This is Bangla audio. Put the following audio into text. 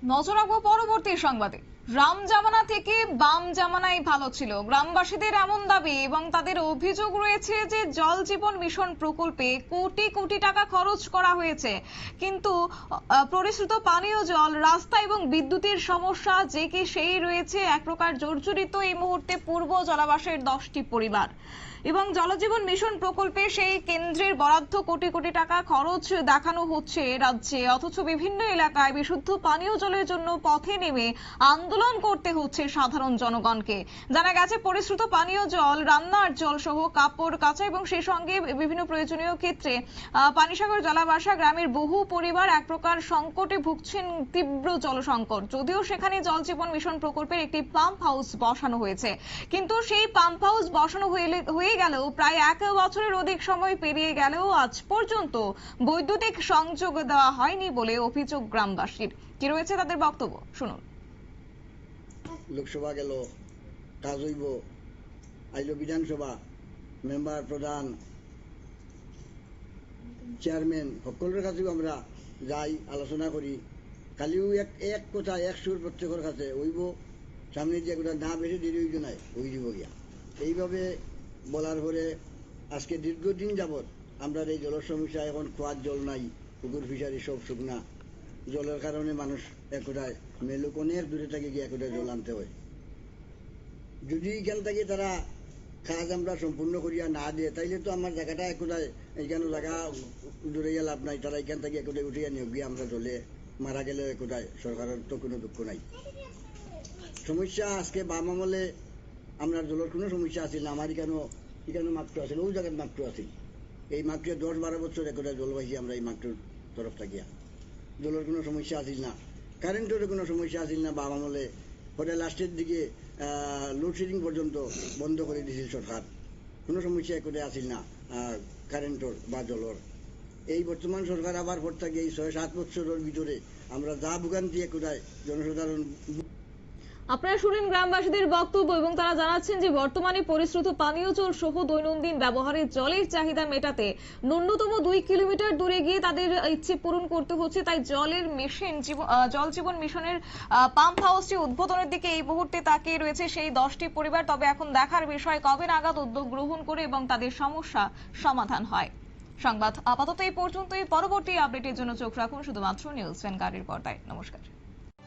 নজর রাখবো পরবর্তী সংবাদে। রাম জামানা থেকে বাম জামানাই ভালো ছিল, গ্রামবাসীদের এমন দাবি এবং তাদের অভিযোগ রয়েছে যে জল জীবন মিশন প্রকল্পে কোটি কোটি টাকা খরচ করা হয়েছে, কিন্তু পরিশ্রুত পানীয় জল, রাস্তা এবং বিদ্যুতের সমস্যা যে কি সেই রয়েছে এক প্রকার জর্জরিত এই মুহূর্তে পূর্ব জলাবাসের 10টি পরিবার। এবং জলজীবন মিশন প্রকল্পে সেই কেন্দ্রের বরাদ্দ কোটি কোটি টাকা খরচ দেখানো হচ্ছে রাজ্যে, অথচ বিভিন্ন এলাকায় বিশুদ্ধ পানীয় জলের জন্য পথে নেমে আন্দোলন করতে হচ্ছে সাধারণ জনগণকে। জানা গেছে পরিশ্রুত পানীয় জল, রান্নার জল সহ কাপড় কাচা এবং সেই সঙ্গে বিভিন্ন প্রয়োজনীয় ক্ষেত্রে পানিসাগর জলাবাসা গ্রামের বহু পরিবার এক প্রকার সংকটে ভুগছেন, তীব্র জল সংকট। যদিও সেখানে জল জীবন মিশন প্রকল্পের একটি পাম্প হাউস বসানো হয়েছে, কিন্তু সেই পাম্প হাউস বসানো হয়ে গেলেও প্রায় 1 বছরের অধিক সময় পেরিয়ে গেলেও আজ পর্যন্ত বৈদ্যুতিক সংযোগ দেওয়া হয়নি বলে অভিযোগ গ্রামবাসীর। কি রয়েছে তাদের বক্তব্য, শুনুন। লোকসভা গেল, কাজ হইব, আইলো বিধানসভা, মেম্বার, প্রধান, চেয়ারম্যান সকলের কাছেও আমরা যাই, আলোচনা করি। কালিও এক কথা এক সুর প্রত্যেকের কাছে হইব, সামনে যে কথা না বেশি দেরি হইত নাই ওই দিব গিয়া। এইভাবে বলার পরে আজকে দীর্ঘদিন যাবৎ আমরা এই জলের সমস্যা, এখন খোয়ার জল নাই, পুকুর ফিশারি সব শুকনা, জলের কারণে মানুষ এক কথায় মেলুক অনেক দূরে থেকে গিয়ে এক কথায় জল আনতে হয়। যদি এখান থেকে তারা কাজ আমরা সম্পূর্ণ করিয়া না দিয়ে, তাইলে তো আমার জায়গাটা এক কথায় এইখানে জায়গা দূরে গিয়ে লাভ নাই, তারা এখান থেকে এক কথায় উঠিয়া নিয়োগ গিয়ে আমরা জলে মারা গেলে এক কথায় সরকারের তো কোনো দুঃখ নাই। সমস্যা আজকে বাম আমলে আমরা জলের কোনো সমস্যা আছিল না, আমার এখানে মাত্র আছিল, ওই জায়গায় মাত্র আছিল। এই মাত্র 10-12 বছর একটা জল পাইছি আমরা এই মাত্র তরফ থাকিয়া। জলের কোনো সমস্যা আছিল না, কারেন্টের কোনো সমস্যা আছিল না বাম আমলে। পরে লাস্টের দিকে লোডশেডিং পর্যন্ত বন্ধ করে দিয়েছিল সরকার, কোনো সমস্যা একটাই আছিল না কারেন্টের বা জলের। এই বর্তমান সরকার আবার পর থেকে এই 6-7 বছরের ভিতরে আমরা যা ভোগান্তি একটায় জনসাধারণ। আপনারা শুনলেন গ্রামবাসীদের বক্তব্য এবং তারা জানাচ্ছেন যে বর্তমানে পরিশ্রুত পানীয় জল সহ দৈনন্দিন ব্যবহারের জলের চাহিদা মেটাতে ন্যূনতম 2 কিলোমিটার দূরে গিয়ে তাদের ইচ্ছে পূরণ করতে হচ্ছে। তাই জলের মিশন, জল জীবন মিশনের পাম্প হাউসটি উদ্বোধনের দিকে এই মুহূর্তে তাকিয়ে রয়েছে সেই 10টি পরিবার। তবে এখন দেখার বিষয় কবে নাগাদ উদ্যোগ গ্রহণ করে এবং তাদের সমস্যা সমাধান হয়। সংবাদ আপাতত এই পর্যন্তই। পরবর্তী আপডেটের জন্য চোখ রাখুন শুধুমাত্র নিউজ ভ্যানগার্ডের পর্দায়। নমস্কার।